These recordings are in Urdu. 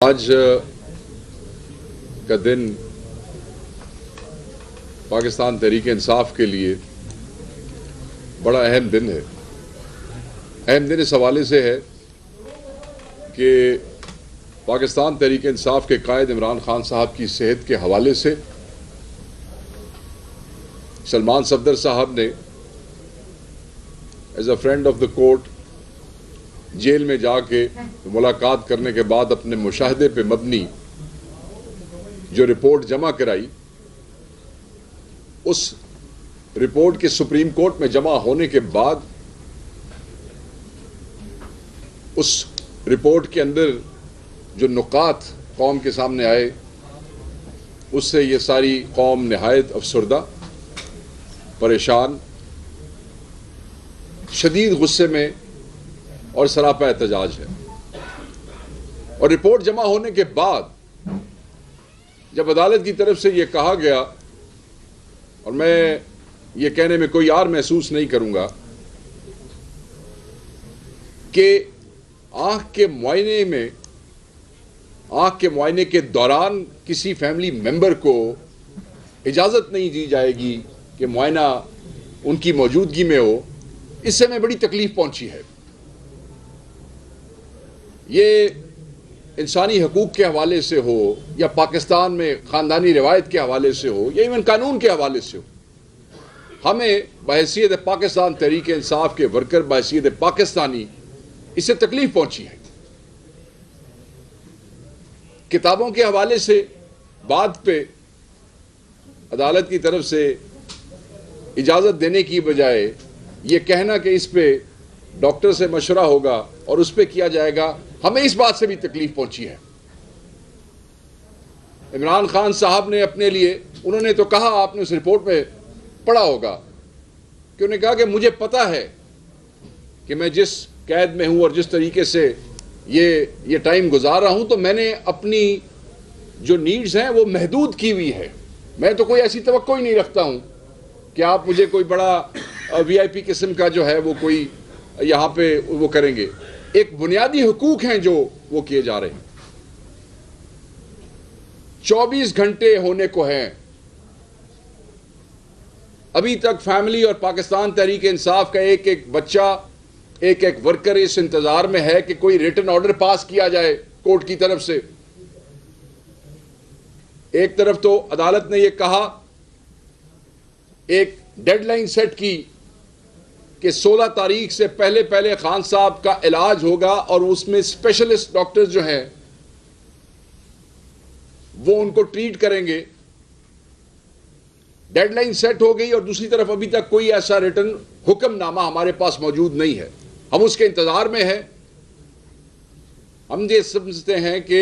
آج کا دن پاکستان تحریک انصاف کے لیے بڑا اہم دن ہے۔ اہم دن اس حوالے سے ہے کہ پاکستان تحریک انصاف کے قائد عمران خان صاحب کی صحت کے حوالے سے سلمان صفدر صاحب نے as a friend of the court jail میں جا کے ملاقات کرنے کے بعد اپنے مشاہدے پہ مبنی جو رپورٹ جمع کرائی، اس رپورٹ کے سپریم کورٹ میں جمع ہونے کے بعد اس رپورٹ کے اندر جو نکات قوم کے سامنے آئے، اس سے یہ ساری قوم نہایت افسردہ، پریشان، شدید غصے میں اور سراپا احتجاج ہے۔ اور رپورٹ جمع ہونے کے بعد جب عدالت کی طرف سے یہ کہا گیا، اور میں یہ کہنے میں کوئی عار محسوس نہیں کروں گا کہ آنکھ کے معائنے کے دوران کسی فیملی ممبر کو اجازت نہیں دی جائے گی کہ معائنہ ان کی موجودگی میں ہو، اس سے ہمیں بڑی تکلیف پہنچی ہے۔ یہ انسانی حقوق کے حوالے سے ہو یا پاکستان میں خاندانی روایت کے حوالے سے ہو یا ایون قانون کے حوالے سے ہو، ہمیں بحیثیت پاکستان تحریک انصاف کے ورکر، بحیثیت پاکستانی، اس سے تکلیف پہنچی ہے۔ کتابوں کے حوالے سے بات پہ عدالت کی طرف سے اجازت دینے کی بجائے یہ کہنا کہ اس پہ ڈاکٹر سے مشورہ ہوگا اور اس پہ کیا جائے گا، ہمیں اس بات سے بھی تکلیف پہنچی ہے۔ عمران خان صاحب نے اپنے لیے، انہوں نے تو کہا، آپ نے اس رپورٹ میں پڑھا ہوگا کہ انہوں نے کہا کہ مجھے پتا ہے کہ میں جس قید میں ہوں اور جس طریقے سے یہ ٹائم گزار رہا ہوں، تو میں نے اپنی جو نیڈز ہیں وہ محدود کی ہوئی ہے۔ میں تو کوئی ایسی توقع ہی نہیں رکھتا ہوں کہ آپ مجھے کوئی بڑا وی آئی پی قسم کا جو ہے وہ کوئی یہاں پہ وہ کریں گے۔ ایک بنیادی حقوق ہیں جو وہ کیے جا رہے ہیں۔ 24 گھنٹے ہونے کو ہیں، ابھی تک فیملی اور پاکستان تحریک انصاف کا ایک ایک بچہ، ایک ایک ورکر اس انتظار میں ہے کہ کوئی ریٹن آرڈر پاس کیا جائے کورٹ کی طرف سے۔ ایک طرف تو عدالت نے یہ کہا، ایک ڈیڈ لائن سیٹ کی کہ 16 تاریخ سے پہلے خان صاحب کا علاج ہوگا اور اس میں اسپیشلسٹ ڈاکٹر جو ہیں وہ ان کو ٹریٹ کریں گے۔ ڈیڈ لائن سیٹ ہو گئی اور دوسری طرف ابھی تک کوئی ایسا ریٹن حکم نامہ ہمارے پاس موجود نہیں ہے، ہم اس کے انتظار میں ہیں۔ ہم یہ سمجھتے ہیں کہ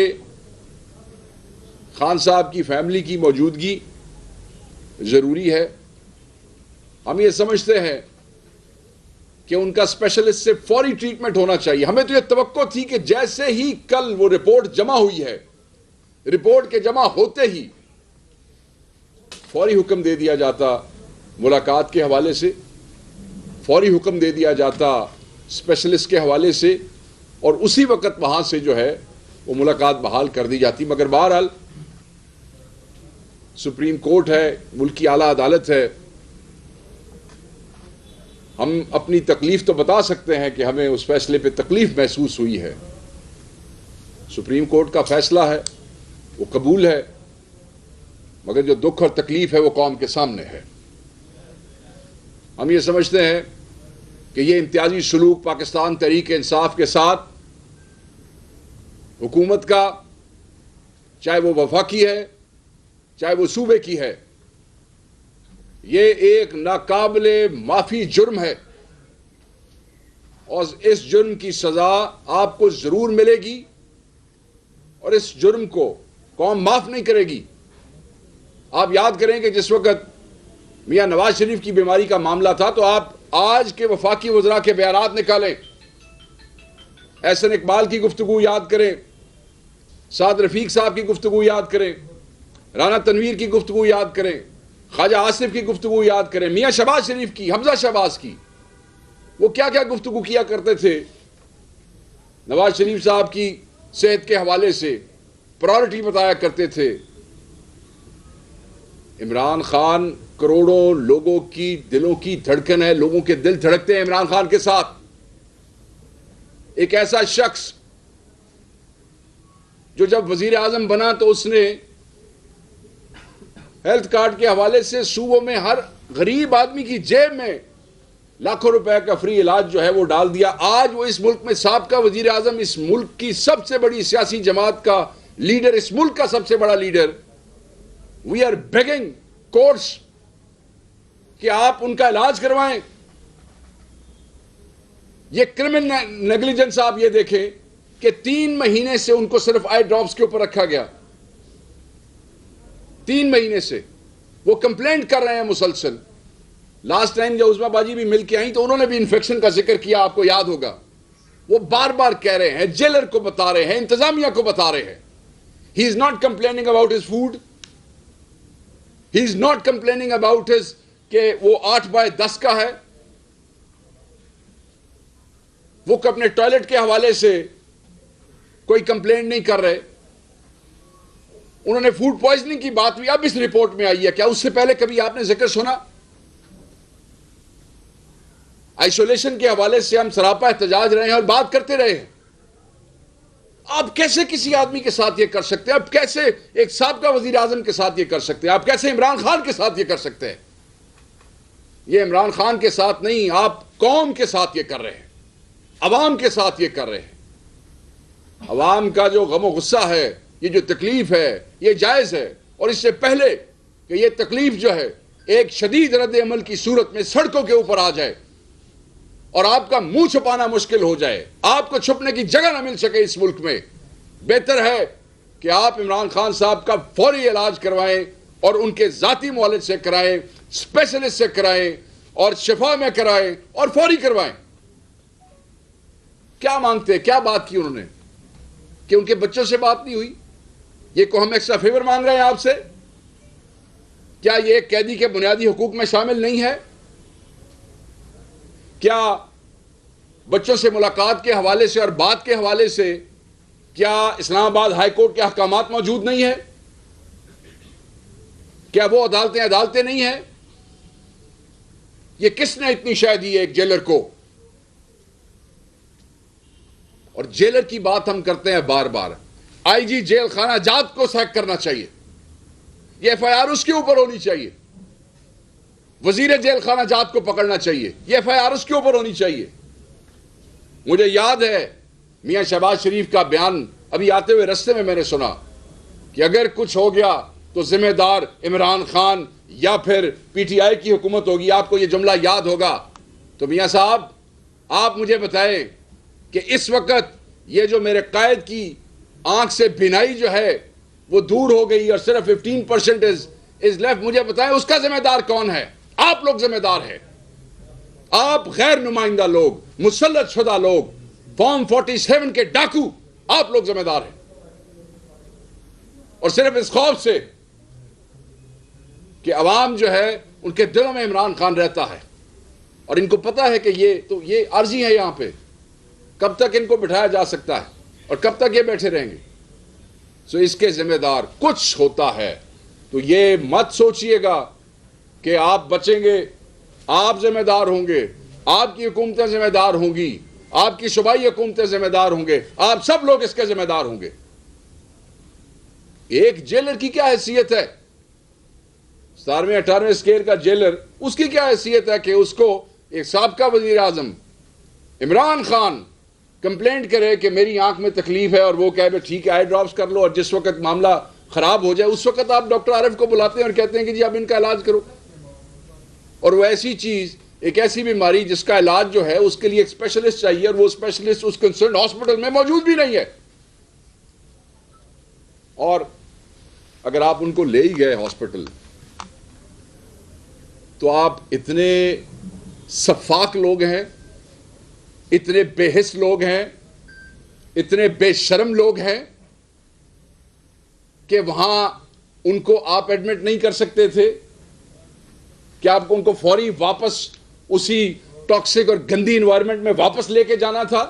خان صاحب کی فیملی کی موجودگی ضروری ہے۔ ہم یہ سمجھتے ہیں کہ ان کا اسپیشلسٹ سے فوری ٹریٹمنٹ ہونا چاہیے۔ ہمیں تو یہ توقع تھی کہ جیسے ہی کل وہ رپورٹ جمع ہوئی ہے، رپورٹ کے جمع ہوتے ہی فوری حکم دے دیا جاتا ملاقات کے حوالے سے، فوری حکم دے دیا جاتا اسپیشلسٹ کے حوالے سے، اور اسی وقت وہاں سے جو ہے وہ ملاقات بحال کر دی جاتی۔ مگر بہرحال سپریم کورٹ ہے، ملکی اعلیٰ عدالت ہے، ہم اپنی تکلیف تو بتا سکتے ہیں کہ ہمیں اس فیصلے پہ تکلیف محسوس ہوئی ہے۔ سپریم کورٹ کا فیصلہ ہے، وہ قبول ہے، مگر جو دکھ اور تکلیف ہے وہ قوم کے سامنے ہے۔ ہم یہ سمجھتے ہیں کہ یہ امتیازی سلوک پاکستان تحریک انصاف کے ساتھ حکومت کا، چاہے وہ وفاقی ہے چاہے وہ صوبے کی ہے، یہ ایک ناقابل معافی جرم ہے، اور اس جرم کی سزا آپ کو ضرور ملے گی، اور اس جرم کو قوم معاف نہیں کرے گی۔ آپ یاد کریں کہ جس وقت میاں نواز شریف کی بیماری کا معاملہ تھا تو آپ آج کے وفاقی وزراء کے بیانات نکالیں، احسن اقبال کی گفتگو یاد کریں، سعد رفیق صاحب کی گفتگو یاد کریں، رانا تنویر کی گفتگو یاد کریں، خواجہ آصف کی گفتگو یاد کریں، میاں شہباز شریف کی، حمزہ شہباز کی، وہ کیا کیا گفتگو کیا کرتے تھے نواز شریف صاحب کی صحت کے حوالے سے، پرائورٹی بتایا کرتے تھے. عمران خان کروڑوں لوگوں کی دلوں کی دھڑکن ہے, لوگوں کے دل دھڑکتے ہیں عمران خان کے ساتھ. ایک ایسا شخص جو جب وزیر اعظم بنا تو اس نے ہیلتھ کارڈ کے حوالے سے صوبوں میں ہر غریب آدمی کی جیب میں لاکھوں روپے کا فری علاج جو ہے وہ ڈال دیا. آج وہ اس ملک میں سابقہ وزیر اعظم, اس ملک کی سب سے بڑی سیاسی جماعت کا لیڈر, اس ملک کا سب سے بڑا leader, we are begging courts کہ آپ ان کا علاج کروائیں. یہ کرمنل نیگلیجنس آپ یہ دیکھیں کہ 3 مہینے سے ان کو صرف آئی ڈراپس کے اوپر رکھا گیا. 3 مہینے سے وہ کمپلینٹ کر رہے ہیں مسلسل. لاسٹ ٹائم جب عظمیٰ باجی بھی مل کے آئیں تو انہوں نے بھی انفیکشن کا ذکر کیا, آپ کو یاد ہوگا. وہ بار بار کہہ رہے ہیں, جیلر کو بتا رہے ہیں, انتظامیہ کو بتا رہے ہیں. He is not complaining about his food, he is not complaining about his کہ وہ 8/10 کا ہے. وہ اپنے ٹوائلٹ کے حوالے سے کوئی کمپلینٹ نہیں کر رہے. انہوں نے فوڈ پوائزننگ کی بات بھی اب اس رپورٹ میں آئی ہے, کیا اس سے پہلے کبھی آپ نے ذکر سنا؟ آئسولیشن کے حوالے سے ہم سراپا احتجاج رہے ہیں اور بات کرتے رہے ہیں. آپ کیسے کسی آدمی کے ساتھ یہ کر سکتے ہیں؟ آپ کیسے ایک سابقہ وزیر اعظم کے ساتھ یہ کر سکتے ہیں؟ آپ کیسے عمران خان کے ساتھ یہ کر سکتے ہیں؟ یہ عمران خان کے ساتھ نہیں, آپ قوم کے ساتھ یہ کر رہے ہیں, عوام کے ساتھ یہ کر رہے ہیں. عوام کا جو غم و غصہ ہے, یہ جو تکلیف ہے, یہ جائز ہے. اور اس سے پہلے کہ یہ تکلیف جو ہے ایک شدید رد عمل کی صورت میں سڑکوں کے اوپر آ جائے اور آپ کا منہ چھپانا مشکل ہو جائے, آپ کو چھپنے کی جگہ نہ مل سکے اس ملک میں, بہتر ہے کہ آپ عمران خان صاحب کا فوری علاج کروائیں اور ان کے ذاتی معالج سے کرائیں, اسپیشلسٹ سے کرائیں اور شفا میں کرائیں اور فوری کروائیں. کیا مانگتے ہیں؟ کیا بات کی انہوں نے کہ ان کے بچوں سے بات نہیں ہوئی؟ یہ کو ہم ایکسٹرا فیور مانگ رہے ہیں آپ سے؟ کیا یہ ایک قیدی کے بنیادی حقوق میں شامل نہیں ہے؟ کیا بچوں سے ملاقات کے حوالے سے اور بات کے حوالے سے کیا اسلام آباد ہائی کورٹ کے احکامات موجود نہیں ہیں؟ کیا وہ عدالتیں نہیں ہیں؟ یہ کس نے اتنی شے دی ہے ایک جیلر کو؟ اور جیلر کی بات ہم کرتے ہیں بار بار. آئی جی جیل خانہ جات کو سیک کرنا چاہیے, یہ ایف آئی آر اس کے اوپر ہونی چاہیے. وزیر جیل خانہ جات کو پکڑنا چاہیے, یہ ایف آئی آر اس کے اوپر ہونی چاہیے. مجھے یاد ہے میاں شہباز شریف کا بیان ابھی آتے ہوئے رستے میں نے سنا کہ اگر کچھ ہو گیا تو ذمہ دار عمران خان یا پھر پی ٹی آئی کی حکومت ہوگی. آپ کو یہ جملہ یاد ہوگا. تو میاں صاحب آپ مجھے بتائیں کہ اس وقت یہ جو میرے قائد کی آنکھ سے بینائی جو ہے وہ دور ہو گئی اور صرف 15% از لیفٹ, مجھے بتائیں اس کا ذمہ دار کون ہے؟ آپ لوگ ذمہ دار ہیں. آپ غیر نمائندہ لوگ, مسلط شدہ لوگ, فارم 47 کے ڈاکو, آپ لوگ ذمہ دار ہیں. اور صرف اس خوف سے کہ عوام جو ہے ان کے دلوں میں عمران خان رہتا ہے اور ان کو پتا ہے کہ یہ عارضی ہے, یہاں پہ کب تک ان کو بٹھایا جا سکتا ہے اور کب تک یہ بیٹھے رہیں گے. سو اس کے ذمہ دار کچھ ہوتا ہے تو یہ مت سوچئے گا کہ آپ بچیں گے. آپ ذمہ دار ہوں گے, آپ کی حکومتیں ذمہ دار ہوں گی, آپ کی صوبائی حکومتیں ذمہ دار ہوں گے, آپ سب لوگ اس کے ذمہ دار ہوں گے. ایک جیلر کی کیا حیثیت ہے؟ 17ویں-18ویں اسکیل کا جیلر, اس کی کیا حیثیت ہے کہ اس کو ایک سابقہ وزیر اعظم عمران خان کمپلینٹ کرے کہ میری آنکھ میں تکلیف ہے اور وہ کہے ٹھیک ہے آئی ڈراپس کر لو, اور جس وقت معاملہ خراب ہو جائے اس وقت آپ ڈاکٹر عارف کو بلاتے ہیں اور کہتے ہیں کہ جی آپ ان کا علاج کرو. اور وہ ایسی چیز, ایک ایسی بیماری جس کا علاج جو ہے اس کے لیے ایک اسپیشلسٹ چاہیے اور وہ اسپیشلسٹ اس کنسرن ہاسپٹل میں موجود بھی نہیں ہے. اور اگر آپ ان کو لے ہی گئے ہاسپٹل تو آپ اتنے سفاک لوگ ہیں, اتنے بے حس لوگ ہیں, اتنے بے شرم لوگ ہیں کہ وہاں ان کو آپ ایڈمٹ نہیں کر سکتے تھے کہ آپ کو ان کو فوری واپس اسی ٹاکسک اور گندی انوائرمنٹ میں واپس لے کے جانا تھا.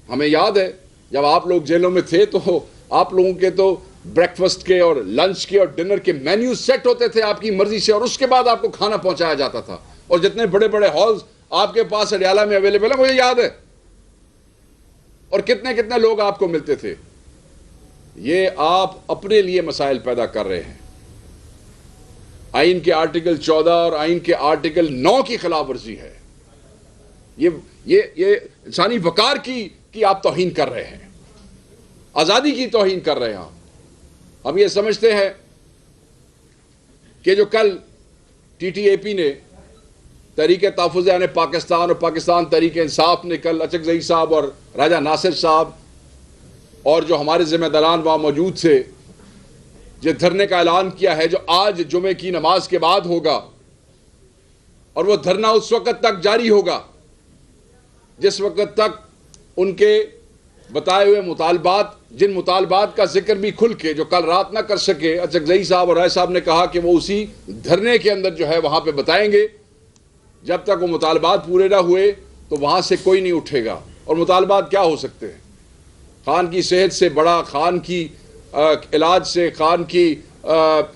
ہمیں یاد ہے جب آپ لوگ جیلوں میں تھے تو آپ لوگوں کے تو بریکفسٹ کے اور لنچ کے اور ڈنر کے مینیو سیٹ ہوتے تھے آپ کی مرضی سے, اور اس کے بعد آپ کو کھانا پہنچایا جاتا تھا, اور جتنے بڑے بڑے ہالز آپ کے پاس اڈیالہ میں اویلیبل ہیں مجھے یاد ہے, اور کتنے کتنے لوگ آپ کو ملتے تھے. یہ آپ اپنے لیے مسائل پیدا کر رہے ہیں. آئین کے آرٹیکل 14 اور آئین کے آرٹیکل 9 کی خلاف ورزی ہے. یہ انسانی وقار کی آپ توہین کر رہے ہیں, آزادی کی توہین کر رہے ہیں. ہم یہ سمجھتے ہیں کہ جو کل ٹی ٹی اے پی نے, تحریک تحفظ یعنی پاکستان اور پاکستان تحریک انصاف نے کل اچکزئی صاحب اور راجہ ناصر صاحب اور جو ہمارے ذمہ داران وہاں موجود تھے, جو دھرنے کا اعلان کیا ہے جو آج جمعے کی نماز کے بعد ہوگا, اور وہ دھرنا اس وقت تک جاری ہوگا جس وقت تک ان کے بتائے ہوئے مطالبات, جن مطالبات کا ذکر بھی کھل کے جو کل رات نہ کر سکے, اچکزئی صاحب اور رائے صاحب نے کہا کہ وہ اسی دھرنے کے اندر جو ہے وہاں پہ بتائیں گے. جب تک وہ مطالبات پورے نہ ہوئے تو وہاں سے کوئی نہیں اٹھے گا. اور مطالبات کیا ہو سکتے ہیں؟ خان کی صحت سے بڑا, خان کی علاج سے, خان کی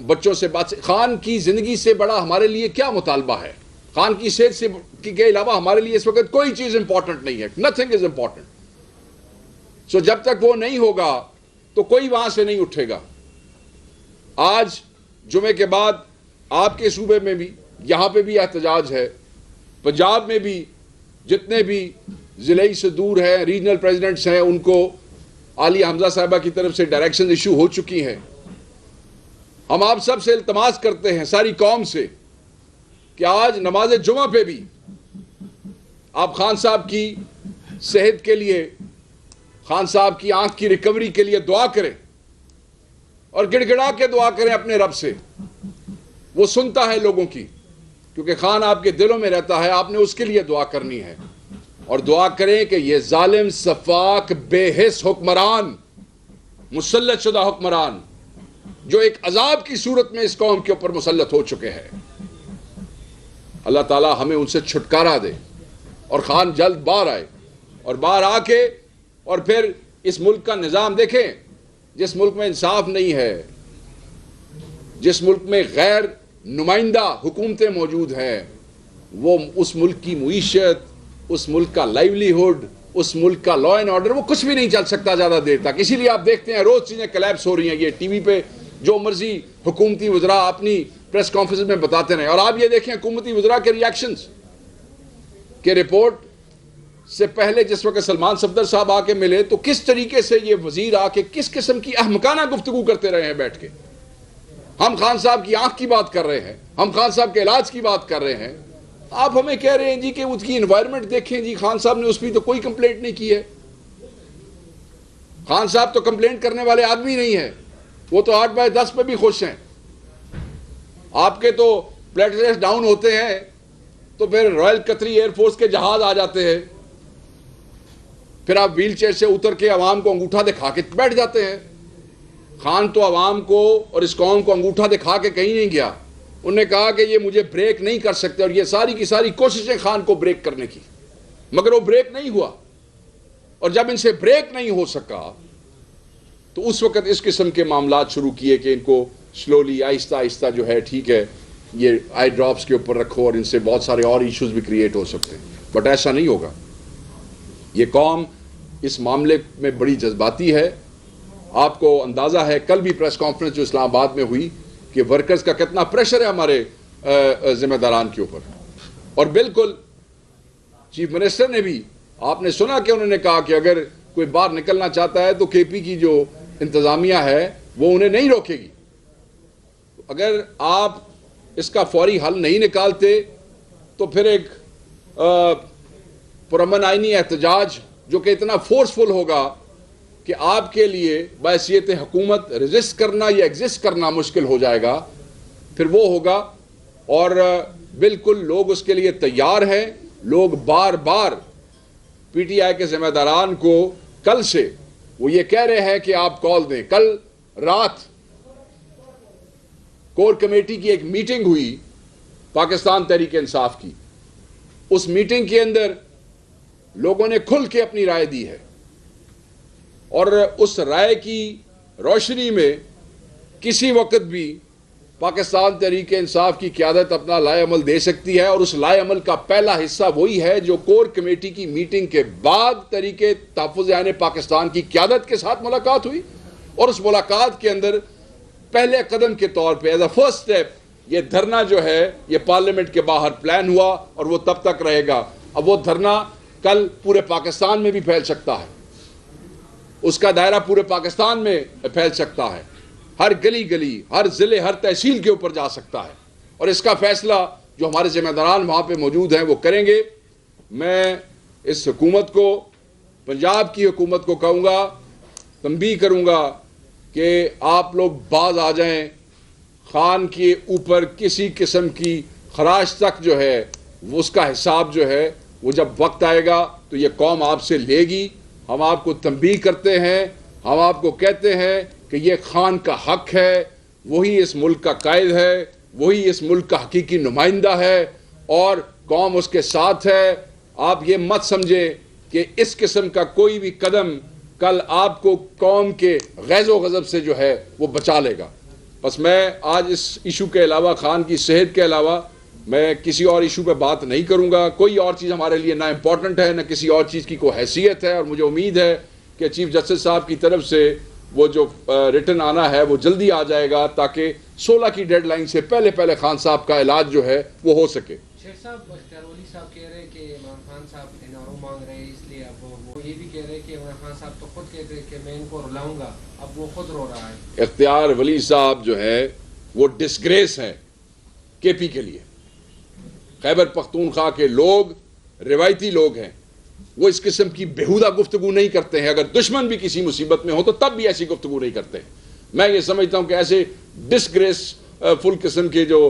بچوں سے بات سے, خان کی زندگی سے بڑا ہمارے لیے کیا مطالبہ ہے؟ خان کی صحت سے کے علاوہ ہمارے لیے اس وقت کوئی چیز امپورٹنٹ نہیں ہے. Nothing is important. سو جب تک وہ نہیں ہوگا تو کوئی وہاں سے نہیں اٹھے گا. آج جمعے کے بعد آپ کے صوبے میں بھی, یہاں پہ بھی احتجاج ہے, پنجاب میں بھی جتنے بھی ضلعی سے دور ہیں ریجنل پریزیڈنٹس ہیں ان کو عالیہ حمزہ صاحبہ کی طرف سے ڈائریکشن ایشو ہو چکی ہیں. ہم آپ سب سے التماس کرتے ہیں, ساری قوم سے, کہ آج نماز جمعہ پہ بھی آپ خان صاحب کی صحت کے لیے, خان صاحب کی آنکھ کی ریکوری کے لیے دعا کریں, اور گڑ گڑا کے دعا کریں اپنے رب سے. وہ سنتا ہے لوگوں کی, کیونکہ خان آپ کے دلوں میں رہتا ہے, آپ نے اس کے لیے دعا کرنی ہے. اور دعا کریں کہ یہ ظالم سفاک بے حس حکمران, مسلط شدہ حکمران جو ایک عذاب کی صورت میں اس قوم کے اوپر مسلط ہو چکے ہیں, اللہ تعالی ہمیں ان سے چھٹکارا دے اور خان جلد باہر آئے. اور باہر آ کے اور پھر اس ملک کا نظام دیکھیں. جس ملک میں انصاف نہیں ہے, جس ملک میں غیر نمائندہ حکومتیں موجود ہیں, وہ اس ملک کی معیشت, اس ملک کا لائیولی ہوڈ, اس ملک کا لا اینڈ آرڈر, وہ کچھ بھی نہیں چل سکتا زیادہ دیر تک. اسی لیے آپ دیکھتے ہیں روز چیزیں کلیپس ہو رہی ہیں. یہ ٹی وی پہ جو مرضی حکومتی وزراء اپنی پریس کانفرنس میں بتاتے رہے. اور آپ یہ دیکھیں حکومتی وزراء کے ریاکشنز, کہ رپورٹ سے پہلے جس وقت سلمان صفدر صاحب آ کے ملے تو کس طریقے سے یہ وزیر آ کے کس قسم کی احمقانہ گفتگو کرتے رہے ہیں بیٹھ کے. ہم خان صاحب کی آنکھ کی بات کر رہے ہیں, ہم خان صاحب کے علاج کی بات کر رہے ہیں, آپ ہمیں کہہ رہے ہیں جی کہ اس کی انوائرمنٹ دیکھیں جی, خان صاحب نے اس پہ تو کوئی کمپلینٹ نہیں کی ہے. خان صاحب تو کمپلینٹ کرنے والے آدمی نہیں ہیں, وہ تو 8/10 پہ بھی خوش ہیں. آپ کے تو پلیٹلیٹس ڈاؤن ہوتے ہیں تو پھر رائل قطری ایئر فورس کے جہاز آ جاتے ہیں, پھر آپ ویل چیئر سے اتر کے عوام کو انگوٹھا دکھا کے بیٹھ جاتے ہیں. خان تو عوام کو اور اس قوم کو انگوٹھا دکھا کے کہیں نہیں گیا. انہوں نے کہا کہ یہ مجھے بریک نہیں کر سکتے, اور یہ ساری کی ساری کوششیں خان کو بریک کرنے کی, مگر وہ بریک نہیں ہوا. اور جب ان سے بریک نہیں ہو سکا تو اس وقت اس قسم کے معاملات شروع کیے کہ ان کو سلولی, آہستہ آہستہ جو ہے ٹھیک ہے یہ آئی ڈراپس کے اوپر رکھو, اور ان سے بہت سارے اور ایشوز بھی کریٹ ہو سکتے ہیں. بٹ ایسا نہیں ہوگا. یہ قوم اس معاملے میں بڑی جذباتی ہے. آپ کو اندازہ ہے کل بھی پریس کانفرنس جو اسلام آباد میں ہوئی کہ ورکرز کا کتنا پریشر ہے ہمارے ذمہ داران کے اوپر. اور بالکل چیف منسٹر نے بھی, آپ نے سنا کہ انہوں نے کہا کہ اگر کوئی باہر نکلنا چاہتا ہے تو کے پی کی جو انتظامیہ ہے وہ انہیں نہیں روکے گی. اگر آپ اس کا فوری حل نہیں نکالتے تو پھر ایک پرامن آئینی احتجاج جو کہ اتنا فورسفل ہوگا کہ آپ کے لیے بحیثیت حکومت ریزسٹ کرنا یا ایگزسٹ کرنا مشکل ہو جائے گا, پھر وہ ہوگا. اور بالکل لوگ اس کے لیے تیار ہیں. لوگ بار بار پی ٹی آئی کے ذمہ داران کو کل سے وہ یہ کہہ رہے ہیں کہ آپ کال دیں. کل رات کور کمیٹی کی ایک میٹنگ ہوئی پاکستان تحریک انصاف کی. اس میٹنگ کے اندر لوگوں نے کھل کے اپنی رائے دی ہے, اور اس رائے کی روشنی میں کسی وقت بھی پاکستان تحریک انصاف کی قیادت اپنا لائے عمل دے سکتی ہے، اور اس لائے عمل کا پہلا حصہ وہی ہے جو کور کمیٹی کی میٹنگ کے بعد تحریک تحفظ عین پاکستان کی قیادت کے ساتھ ملاقات ہوئی، اور اس ملاقات کے اندر پہلے قدم کے طور پہ ایز اے فرسٹ سٹیپ یہ دھرنا جو ہے یہ پارلیمنٹ کے باہر پلان ہوا، اور وہ تب تک رہے گا۔ اب وہ دھرنا کل پورے پاکستان میں بھی پھیل سکتا ہے، اس کا دائرہ پورے پاکستان میں پھیل سکتا ہے، ہر گلی گلی، ہر ضلع، ہر تحصیل کے اوپر جا سکتا ہے، اور اس کا فیصلہ جو ہمارے ذمہ داران وہاں پہ موجود ہیں وہ کریں گے۔ میں اس حکومت کو، پنجاب کی حکومت کو کہوں گا، تنبیہ کروں گا کہ آپ لوگ باز آ جائیں، خان کے اوپر کسی قسم کی خراج تک جو ہے وہ اس کا حساب جو ہے وہ جب وقت آئے گا تو یہ قوم آپ سے لے گی۔ ہم آپ کو تنبیہ کرتے ہیں، ہم آپ کو کہتے ہیں کہ یہ خان کا حق ہے، وہی اس ملک کا قائد ہے، وہی اس ملک کا حقیقی نمائندہ ہے، اور قوم اس کے ساتھ ہے۔ آپ یہ مت سمجھیں کہ اس قسم کا کوئی بھی قدم کل آپ کو قوم کے غیظ و غضب سے جو ہے وہ بچا لے گا۔ بس میں آج اس ایشو کے علاوہ، خان کی صحت کے علاوہ، میں کسی اور ایشو پہ بات نہیں کروں گا۔ کوئی اور چیز ہمارے لیے نہ امپورٹنٹ ہے، نہ کسی اور چیز کی کوئی حیثیت ہے، اور مجھے امید ہے کہ چیف جسٹس صاحب کی طرف سے وہ جو ریٹن آنا ہے وہ جلدی آ جائے گا، تاکہ 16 کی ڈیڈ لائن سے پہلے خان صاحب کا علاج جو ہے وہ ہو سکے۔ شیخ صاحب، اختیار ولی صاحب کہہ رہے ہیں کہ عمران خان صاحب این آر او مانگ رہے ہیں، اس لیے اب وہ یہ بھی کہہ رہے ہیں کہ عمران خان صاحب تو خود کہتے ہیں کہ میں ان کو رلاؤں گا، اب وہ خود رو رہا ہے۔ اختیار ولی صاحب جو ہے وہ ڈسگریس ہیں کے پی کے لیے۔ خیبر پختونخوا کے لوگ روایتی لوگ ہیں، وہ اس قسم کی بیہودہ گفتگو نہیں کرتے ہیں۔ اگر دشمن بھی کسی مصیبت میں ہو تو تب بھی ایسی گفتگو نہیں کرتے ہیں۔ میں یہ سمجھتا ہوں کہ ایسے ڈسگریس فل قسم کے جو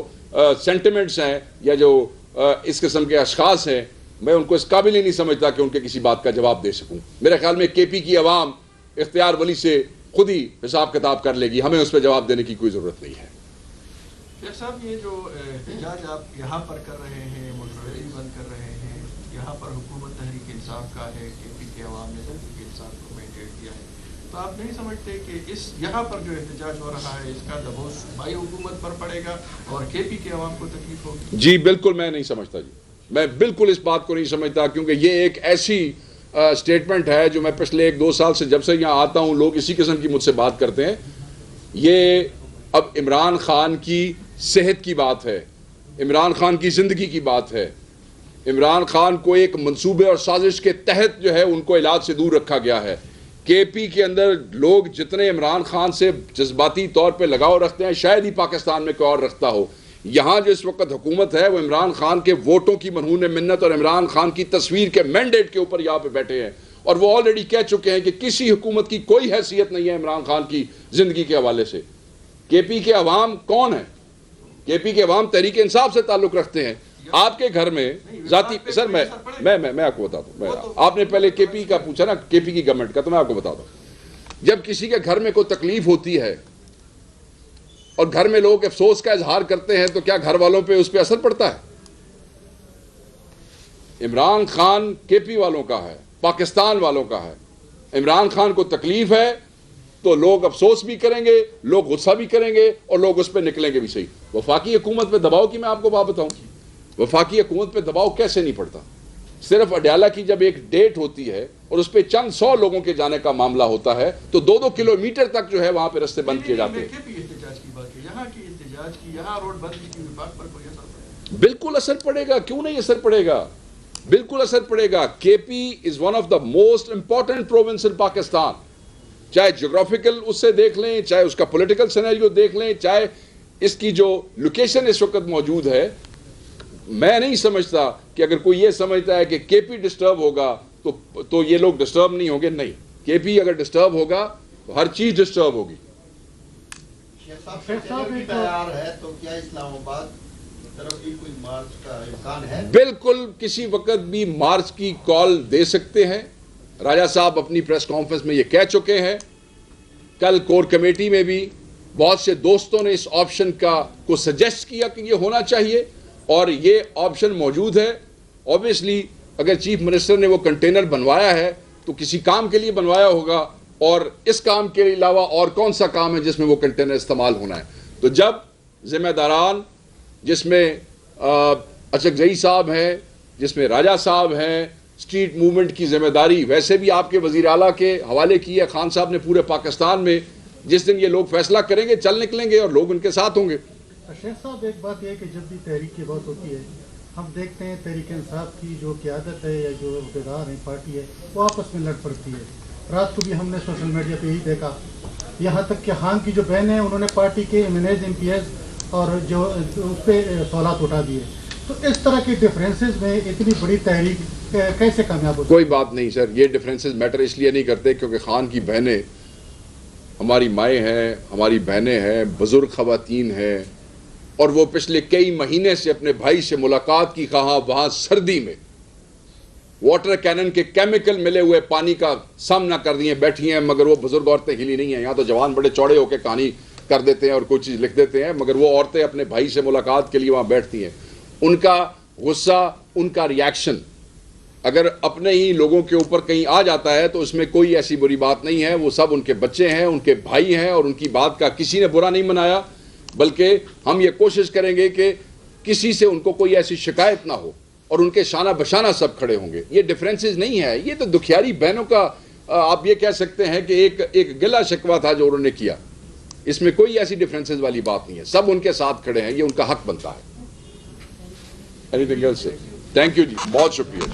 سینٹیمنٹس ہیں یا جو اس قسم کے اشخاص ہیں، میں ان کو اس قابل ہی نہیں سمجھتا کہ ان کے کسی بات کا جواب دے سکوں۔ میرے خیال میں کے پی کی عوام اختیار ولی سے خود ہی حساب کتاب کر لے گی، ہمیں اس پہ جواب دینے کی کوئی ضرورت نہیں ہے۔ شیخ صاحب، یہ جو احتجاج آپ یہاں پر کر رہے ہیں، موٹروے بند کر رہے ہیں، یہاں پر حکومت تحریک انصاف کا ہے، کے پی کے عوام نے تحریک انصاف کو مینڈیٹ دیا ہے، تو آپ نہیں سمجھتے کہ اس یہاں پر جو احتجاج ہو رہا ہے اس کا دباؤ صوبائی حکومت پر پڑے گا اور کے پی کے عوام کو تکلیف ہوگی؟ جی بالکل میں نہیں سمجھتا، جی میں بالکل اس بات کو نہیں سمجھتا، کیونکہ یہ ایک ایسی سٹیٹمنٹ ہے جو میں پچھلے 1-2 سال سے جب سے یہاں آتا ہوں لوگ اسی قسم کی مجھ سے بات کرتے ہیں۔ یہ اب عمران خان کی صحت کی بات ہے، عمران خان کی زندگی کی بات ہے۔ عمران خان کو ایک منصوبے اور سازش کے تحت جو ہے ان کو علاج سے دور رکھا گیا ہے۔ کے پی کے اندر لوگ جتنے عمران خان سے جذباتی طور پہ لگاؤ رکھتے ہیں شاید ہی پاکستان میں کوئی اور رکھتا ہو۔ یہاں جو اس وقت حکومت ہے وہ عمران خان کے ووٹوں کی مرہون منت اور عمران خان کی تصویر کے مینڈیٹ کے اوپر یہاں پہ بیٹھے ہیں، اور وہ آلریڈی کہہ چکے ہیں کہ کسی حکومت کی کوئی حیثیت نہیں ہے عمران خان کی زندگی کے حوالے سے۔ کے پی کے عوام کون ہیں؟ کے پی کے عوام تحریک انصاف سے تعلق رکھتے ہیں۔ آپ کے گھر میں ذاتی سر میں آپ کو بتاتا ہوں، آپ نے پہلے کے پی کا پوچھا نا، کے پی کی گورنمنٹ کا، تو میں آپ کو بتاتا ہوں، جب کسی کے گھر میں کوئی تکلیف ہوتی ہے اور گھر میں لوگ افسوس کا اظہار کرتے ہیں تو کیا گھر والوں پہ اس پہ اثر پڑتا ہے؟ عمران خان کے پی والوں کا ہے، پاکستان والوں کا ہے۔ عمران خان کو تکلیف ہے تو لوگ افسوس بھی کریں گے، لوگ غصہ بھی کریں گے، اور لوگ اس پہ نکلیں گے بھی صحیح۔ وفاقی حکومت پہ دباؤ کی میں آپ کو بات بتاؤں، وفاقی حکومت پہ دباؤ کیسے نہیں پڑتا؟ صرف اڈیالہ کی جب ایک ڈیٹ ہوتی ہے اور اس پہ چند 100 لوگوں کے جانے کا معاملہ ہوتا ہے تو 2-2 کلومیٹر تک جو ہے وہاں پہ رستے بند کیے جاتے ہیں۔ احتجاج کی بات ہے، یہاں کی احتجاج کی، یہاں روڈ بند کی وفاق پر کوئی اثر پڑے گا؟ بالکل اثر پڑے گا، کیوں نہیں اثر پڑے گا؟ بالکل اثر پڑے گا۔ K P is one of the most important province in Pakistan, چاہے جغرافیکل اس سے دیکھ لیں، چاہے اس کا پولیٹیکل سینیریو دیکھ لیں، چاہے اس کی جو لوکیشن اس وقت موجود ہے۔ میں نہیں سمجھتا کہ اگر کوئی یہ سمجھتا ہے کہ کے پی ڈسٹرب ہوگا تو یہ لوگ ڈسٹرب نہیں ہوں گے، نہیں، کے پی اگر ڈسٹرب ہوگا تو ہر چیز ڈسٹرب ہوگی۔ تیار ہے تو کیا اسلام آباد کی طرف بھی کوئی مارچ کا امکان ہے؟ بالکل کسی وقت بھی مارچ کی کال دے سکتے ہیں۔ راجہ صاحب اپنی پریس کانفرنس میں یہ کہہ چکے ہیں۔ کل کور کمیٹی میں بھی بہت سے دوستوں نے اس آپشن کو سجیسٹ کیا کہ یہ ہونا چاہیے، اور یہ آپشن موجود ہے۔ اوبویسلی اگر چیف منسٹر نے وہ کنٹینر بنوایا ہے تو کسی کام کے لیے بنوایا ہوگا، اور اس کام کے علاوہ اور کون سا کام ہے جس میں وہ کنٹینر استعمال ہونا ہے. تو جب ذمہ داران جس میں اچک زئی صاحب ہیں, جس میں راجہ صاحب ہیں, اسٹریٹ موومنٹ کی ذمہ داری ویسے بھی آپ کے وزیر اعلیٰ کے حوالے کی ہے, خان صاحب نے پورے پاکستان میں, جس دن یہ لوگ فیصلہ کریں گے چل نکلیں گے اور لوگ ان کے ساتھ ہوں گے. شیخ صاحب ایک بات یہ ہے کہ جب بھی تحریک کی بات ہوتی ہے ہم دیکھتے ہیں تحریک انصاف کی جو قیادت ہے یا جو عہدیدار ہیں پارٹی ہے وہ آپس میں لڑ پڑتی ہے. رات کو بھی ہم نے سوشل میڈیا پہ یہی دیکھا, یہاں تک کہ خان کی جو بہن ہیں انہوں نے پارٹی کے مینیج ایم پی ایس اور جو اس پہ سوالات اٹھا دیے. تو اس طرح کے ڈفرینسز میں اتنی بڑی تحریک کیسے کامیاب ہوتی ہے؟ کوئی بات نہیں سر, یہ ڈفرینسز میٹر اس لیے نہیں کرتے کیونکہ خان کی بہنیں ہماری مائیں ہیں, ہماری بہنیں ہیں, بزرگ خواتین ہیں, اور وہ پچھلے کئی مہینے سے اپنے بھائی سے ملاقات کی خواہاں وہاں سردی میں واٹر کینن کے کیمیکل ملے ہوئے پانی کا سامنا کر دیے بیٹھی ہیں, مگر وہ بزرگ عورتیں ہلی نہیں ہیں. یہاں تو جوان بڑے چوڑے ہو کے کہانی کر دیتے ہیں اور کوئی چیز لکھ دیتے ہیں, مگر وہ عورتیں اپنے بھائی سے ملاقات کے لیے وہاں بیٹھتی ہیں. ان کا غصہ, ان کا ریاکشن اگر اپنے ہی لوگوں کے اوپر کہیں آ جاتا ہے تو اس میں کوئی ایسی بری بات نہیں ہے. وہ سب ان کے بچے ہیں, ان کے بھائی ہیں, اور ان کی بات کا کسی نے برا نہیں منایا, بلکہ ہم یہ کوشش کریں گے کہ کسی سے ان کو کوئی ایسی شکایت نہ ہو اور ان کے شانہ بشانہ سب کھڑے ہوں گے. یہ ڈفرینسز نہیں ہے, یہ تو دکھیاری بہنوں کا آپ یہ کہہ سکتے ہیں کہ ایک گلا شکوہ تھا جو انہوں نے کیا. اس میں کوئی ایسی ڈفرینسز والی بات نہیں ہے, سب ان کے ساتھ کھڑے ہیں, یہ ان کا حق بنتا ہے. Any thing else? Thank you جی, بہت شکریہ.